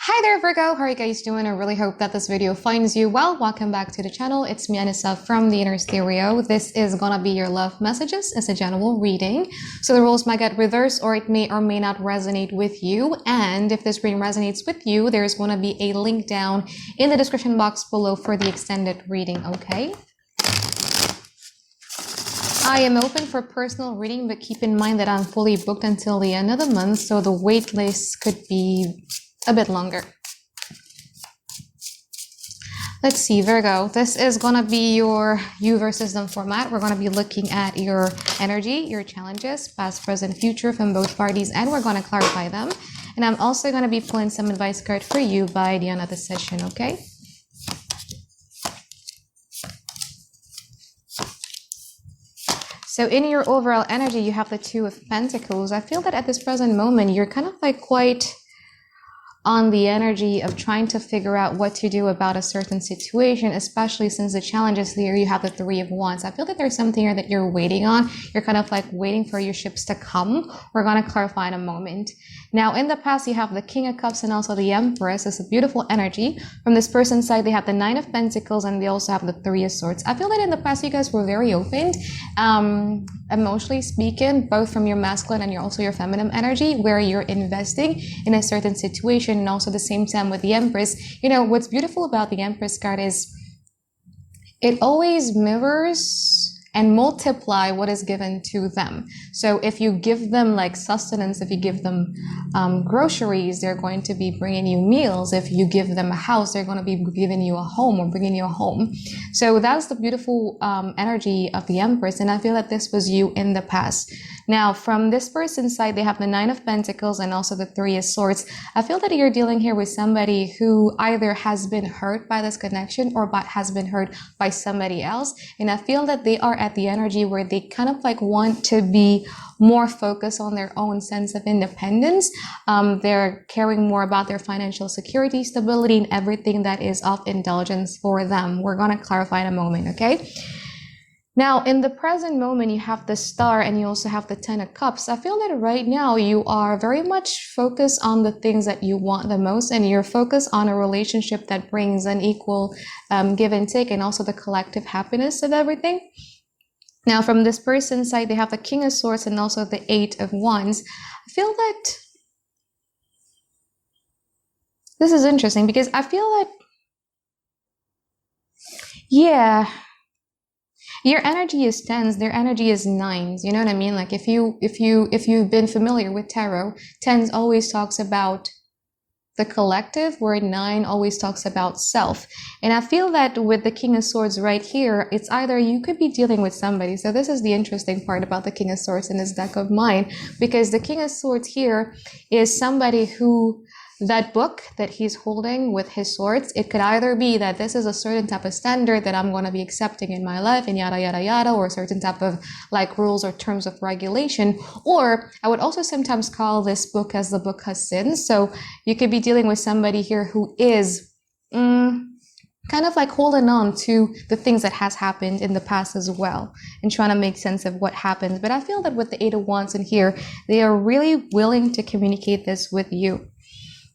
Hi there, Virgo. How are you guys doing? I really hope that this video finds you well. Welcome back to the channel. It's me, Anisa, from the Inner Stereo. This is gonna be your love messages. It's a general reading, so the rules might get reversed, or it may or may not resonate with you. And if this reading resonates with you, there's gonna be a link down in the description box below for the extended reading, okay? I am open for personal reading, but keep in mind that I'm fully booked until the end of the month, so the wait list could be a bit longer. Let's see, Virgo, this is going to be your you versus them format. We're going to be looking at your energy, your challenges, past, present, future from both parties, and we're going to clarify them. And I'm also going to be pulling some advice card for you by the end of the session, okay? So in your overall energy, you have the Two of Pentacles. I feel that at this present moment, you're kind of like quite on the energy of trying to figure out what to do about a certain situation, especially since the challenges here, you have the Three of Wands. I feel that there's something here that you're waiting on. You're kind of like waiting for your ships to come. We're going to clarify in a moment. Now, in the past, you have the King of Cups and also the Empress. It's a beautiful energy. From this person's side, they have the Nine of Pentacles and they also have the Three of Swords. I feel that in the past, you guys were very open, emotionally speaking, both from your masculine and also your feminine energy, where you're investing in a certain situation. And also the same time with the Empress, you know, what's beautiful about the Empress card is it always mirrors and multiply what is given to them. So if you give them like sustenance, if you give them groceries, they're going to be bringing you meals. If you give them a house, they're going to be giving you a home or bringing you a home. So that's the beautiful energy of the Empress. And I feel that this was you in the past. Now, from this person's side, they have the Nine of Pentacles and also the Three of Swords. I feel that you're dealing here with somebody who either has been hurt by this connection or has been hurt by somebody else. And I feel that they are at the energy where they kind of like want to be more focused on their own sense of independence. They're caring more about their financial security, stability, and everything that is of indulgence for them. We're going to clarify in a moment, okay? Now, in the present moment, you have the Star and you also have the Ten of Cups. I feel that right now you are very much focused on the things that you want the most, and you're focused on a relationship that brings an equal give and take, and also the collective happiness of everything. Now, from this person's side, they have the King of Swords and also the Eight of Wands. I feel that this is interesting because I feel that, yeah, your energy is tens, their energy is nines. You know what I mean? Like if you've been familiar with tarot, tens always talks about the collective, where nine always talks about self. And I feel that with the King of Swords right here, it's either you could be dealing with somebody. So this is the interesting part about the King of Swords in this deck of mine, because the King of Swords here is somebody who, that book that he's holding with his swords, it could either be that this is a certain type of standard that I'm going to be accepting in my life and yada, yada, yada, or a certain type of like rules or terms of regulation. Or I would also sometimes call this book as the book has sins. So you could be dealing with somebody here who is kind of like holding on to the things that has happened in the past as well and trying to make sense of what happened. But I feel that with the Eight of Wands in here, they are really willing to communicate this with you.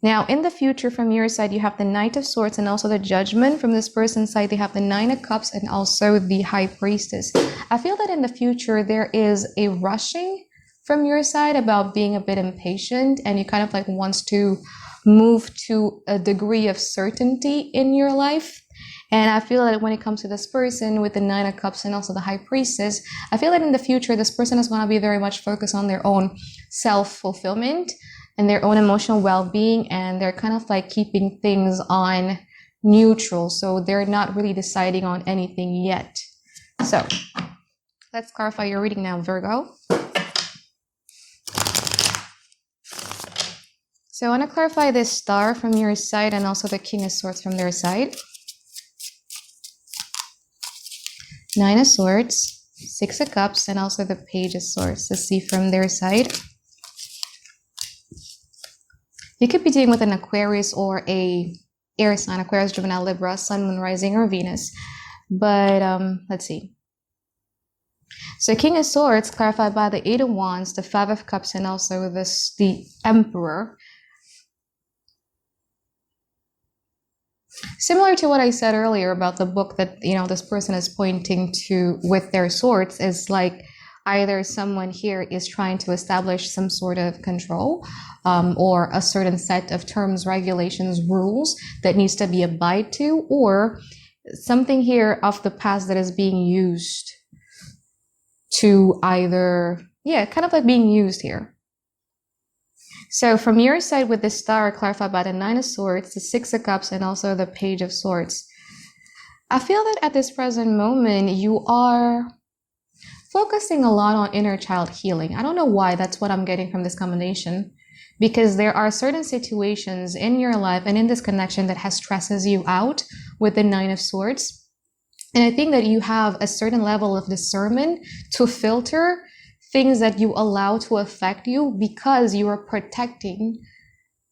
Now, in the future, from your side, you have the Knight of Swords and also the Judgment. From this person's side, they have the Nine of Cups and also the High Priestess. I feel that in the future, there is a rushing from your side about being a bit impatient, and you kind of like wants to move to a degree of certainty in your life. And I feel that when it comes to this person with the Nine of Cups and also the High Priestess, I feel that in the future, this person is going to be very much focused on their own self-fulfillment and their own emotional well-being, and they're kind of like keeping things on neutral. So they're not really deciding on anything yet. So let's clarify your reading now, Virgo. So I want to clarify this Star from your side and also the King of Swords from their side. Nine of Swords, Six of Cups, and also the Page of Swords. Let's see from their side. You could be dealing with an Aquarius or a air sign, Aquarius, Gemini, Libra, Sun, Moon, Rising, or Venus. But let's see. So King of Swords, clarified by the Eight of Wands, the Five of Cups, and also the Emperor. Similar to what I said earlier about the book that, this person is pointing to with their swords, is like either someone here is trying to establish some sort of control, or a certain set of terms, regulations, rules that needs to be abided to, or something here of the past that is being used to either, kind of like being used here. So from your side with the star clarified by the Nine of Swords, the Six of Cups, and also the Page of Swords, I feel that at this present moment, you are focusing a lot on inner child healing. I don't know why, that's what I'm getting from this combination, because there are certain situations in your life and in this connection that has stresses you out with the Nine of Swords. And I think that you have a certain level of discernment to filter things that you allow to affect you, because you are protecting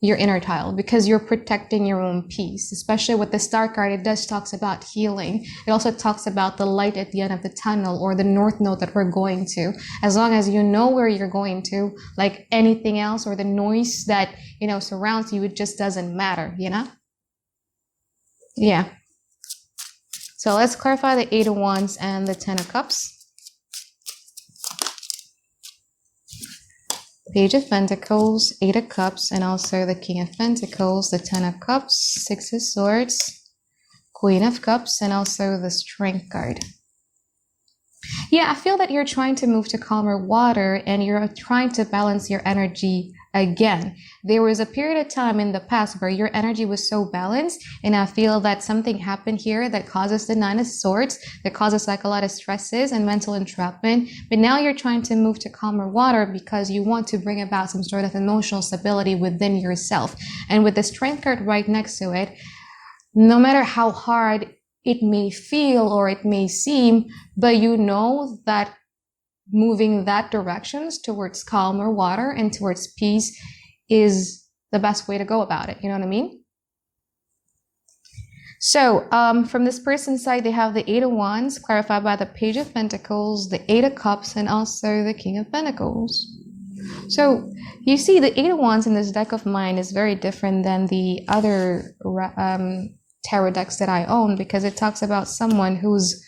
your inner child, because you're protecting your own peace. Especially with the Star card, it does talks about healing. It also talks about the light at the end of the tunnel, or the north node that we're going to. As long as you know where you're going to, like anything else or the noise that, surrounds you, it just doesn't matter, Yeah. So let's clarify the Eight of Wands and the Ten of Cups. Page of Pentacles, Eight of Cups, and also the King of Pentacles, the Ten of Cups, Six of Swords, Queen of Cups, and also the Strength card. Yeah, I feel that you're trying to move to calmer water, and you're trying to balance your energy again. There was a period of time in the past where your energy was so balanced, and I feel that something happened here that causes the Nine of Swords, that causes like a lot of stresses and mental entrapment. But now you're trying to move to calmer water because you want to bring about some sort of emotional stability within yourself. And with the Strength card right next to it, no matter how hard it may feel or it may seem, but you know that moving that directions towards calmer water and towards peace is the best way to go about it. You know what I mean? So from this person's side, they have the Eight of Wands clarified by the Page of Pentacles, the Eight of Cups, and also the King of Pentacles. So you see the Eight of Wands in this deck of mine is very different than the other tarot decks that I own, because it talks about someone who's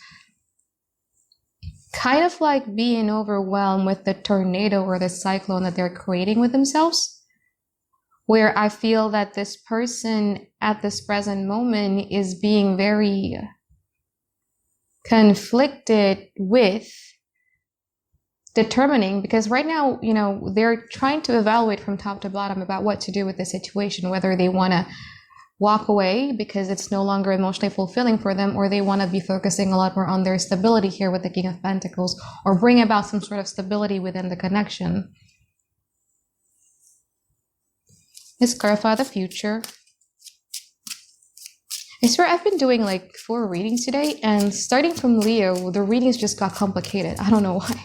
kind of like being overwhelmed with the tornado or the cyclone that they're creating with themselves, where I feel that this person at this present moment is being very conflicted with determining, because right now, they're trying to evaluate from top to bottom about what to do with the situation, whether they want to walk away because it's no longer emotionally fulfilling for them, or they want to be focusing a lot more on their stability here with the King of Pentacles, or bring about some sort of stability within the connection. Let's clarify the future. I swear I've been doing like 4 readings today, and starting from Leo, the readings just got complicated. I don't know why.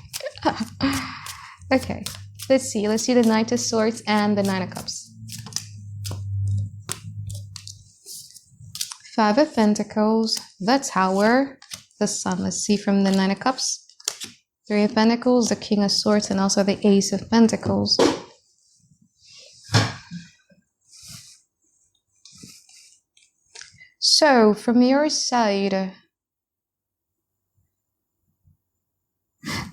Okay, let's see the Knight of Swords and the Nine of Cups. Five of Pentacles, the Tower, the Sun. Let's see from the Nine of Cups. Three of Pentacles, the King of Swords, and also the Ace of Pentacles. So from your side,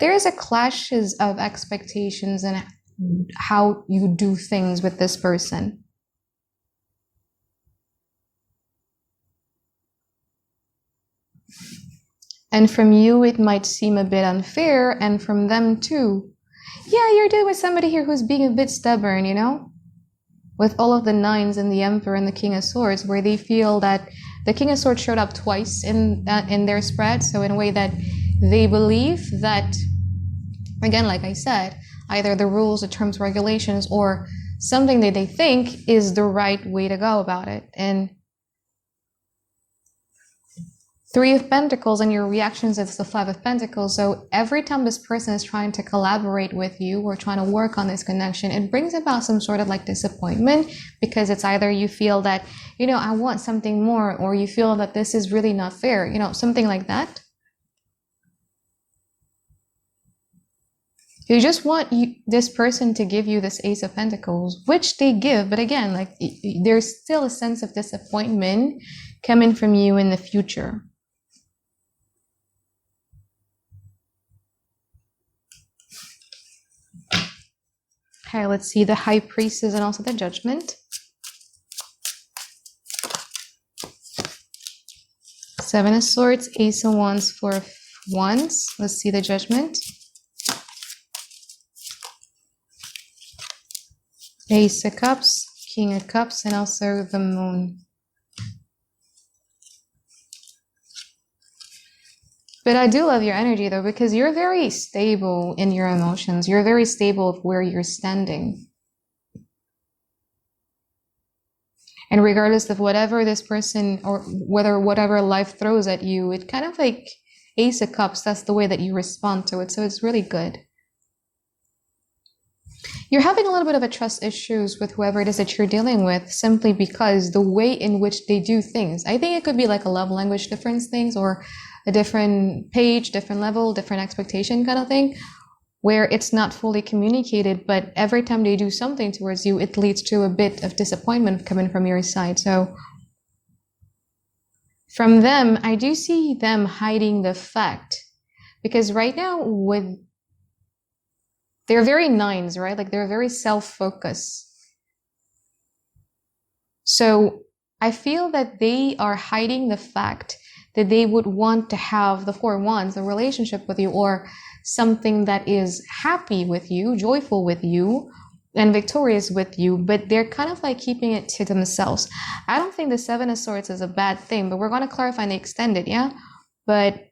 there is a clashes of expectations and how you do things with this person. And from you, it might seem a bit unfair, and from them too. Yeah, you're dealing with somebody here who's being a bit stubborn, with all of the Nines and the Emperor and the King of Swords, where they feel that the King of Swords showed up twice in their spread. So in a way that they believe that, again, like I said, either the rules, the terms, regulations, or something that they think is the right way to go about it. And Three of Pentacles, and your reactions is the Five of Pentacles. So every time this person is trying to collaborate with you or trying to work on this connection, it brings about some sort of like disappointment, because it's either you feel that, I want something more, or you feel that this is really not fair, something like that. You just want this person to give you this Ace of Pentacles, which they give, but again, like there's still a sense of disappointment coming from you in the future. Okay, let's see the High Priestess and also the Judgment. Seven of Swords, Ace of Wands, Four of Wands. Let's see the Judgment. Ace of Cups, King of Cups, and also the Moon. But I do love your energy though, because you're very stable in your emotions. You're very stable of where you're standing. And regardless of whatever this person or whatever life throws at you, it kind of like Ace of Cups, that's the way that you respond to it. So it's really good. You're having a little bit of a trust issues with whoever it is that you're dealing with, simply because the way in which they do things. I think it could be like a love language difference things, or a different page, different level, different expectation kind of thing, where it's not fully communicated, but every time they do something towards you, it leads to a bit of disappointment coming from your side. So from them, I do see them hiding the fact, because right now they're very nines, right? Like they're very self-focused. So I feel that they are hiding the fact that they would want to have the Four of Wands, a relationship with you, or something that is happy with you, joyful with you, and victorious with you, but they're kind of like keeping it to themselves. I don't think the Seven of Swords is a bad thing, but we're going to clarify and extend it, yeah? But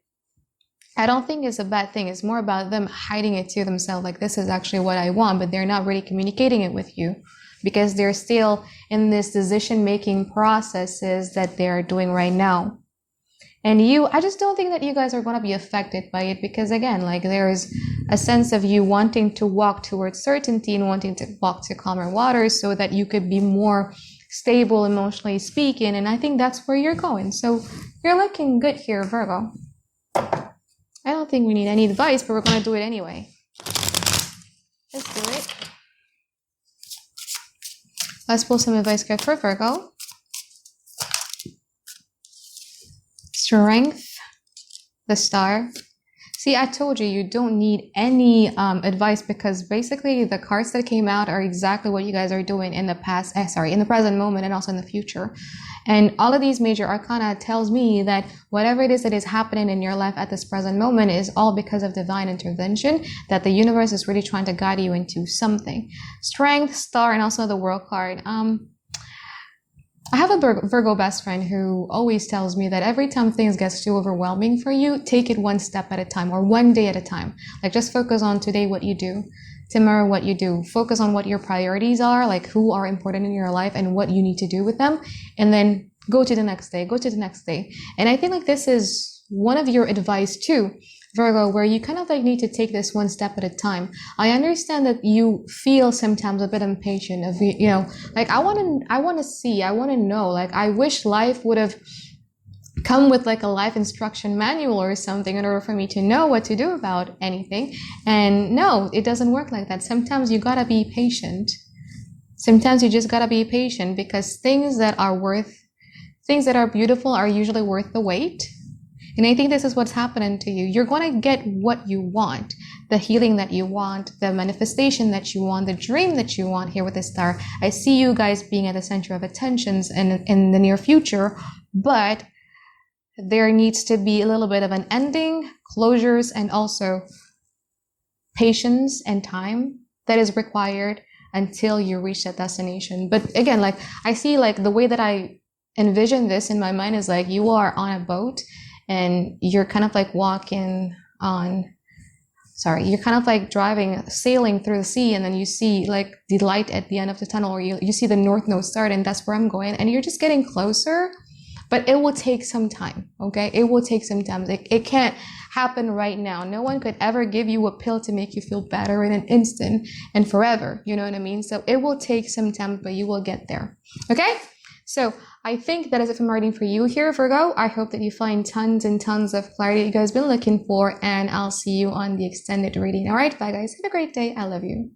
I don't think it's a bad thing. It's more about them hiding it to themselves, like this is actually what I want, but they're not really communicating it with you because they're still in this decision-making processes that they're doing right now. And I just don't think that you guys are going to be affected by it, because again, like there's a sense of you wanting to walk towards certainty and wanting to walk to calmer waters so that you could be more stable emotionally speaking. And I think that's where you're going. So you're looking good here, Virgo. I don't think we need any advice, but we're going to do it anyway. Let's do it. Let's pull some advice card for Virgo. Strength, the Star. See, I told you, you don't need any advice, because basically the cards that came out are exactly what you guys are doing in the past, in the present moment and also in the future. And all of these major arcana tells me that whatever it is that is happening in your life at this present moment is all because of divine intervention, that the universe is really trying to guide you into something. Strength, Star, and also the World card. I have a Virgo best friend who always tells me that every time things get too overwhelming for you, take it one step at a time, or one day at a time. Like just focus on today what you do, tomorrow what you do. Focus on what your priorities are, like who are important in your life and what you need to do with them. And then go to the next day, go to the next day. And I think like this is one of your advice too, Virgo, where you kind of like need to take this one step at a time. I understand that you feel sometimes a bit impatient of, you know, like I want to know, like I wish life would have come with like a life instruction manual or something in order for me to know what to do about anything. And no, it doesn't work like that. Sometimes you gotta be patient. Sometimes you just gotta be patient, because things that are beautiful are usually worth the wait. And I think this is what's happening to you. You're going to get what you want, the healing that you want, the manifestation that you want, the dream that you want here with the Star. I see you guys being at the center of attentions in the near future, but there needs to be a little bit of an ending, closures, and also patience and time that is required until you reach that destination. But again, like I see like the way that I envision this in my mind is like you are on a boat, and you're kind of like you're kind of like sailing through the sea, and then you see like the light at the end of the tunnel, or you see the North Node start, and that's where I'm going, and you're just getting closer, but it will take some time, okay? It will take some time. It can't happen right now. No one could ever give you a pill to make you feel better in an instant and forever, you know what I mean? So it will take some time, but you will get there, okay? So I think that is it from my reading for you here, Virgo. I hope that you find tons and tons of clarity that you guys been looking for, and I'll see you on the extended reading. All right, bye guys. Have a great day. I love you.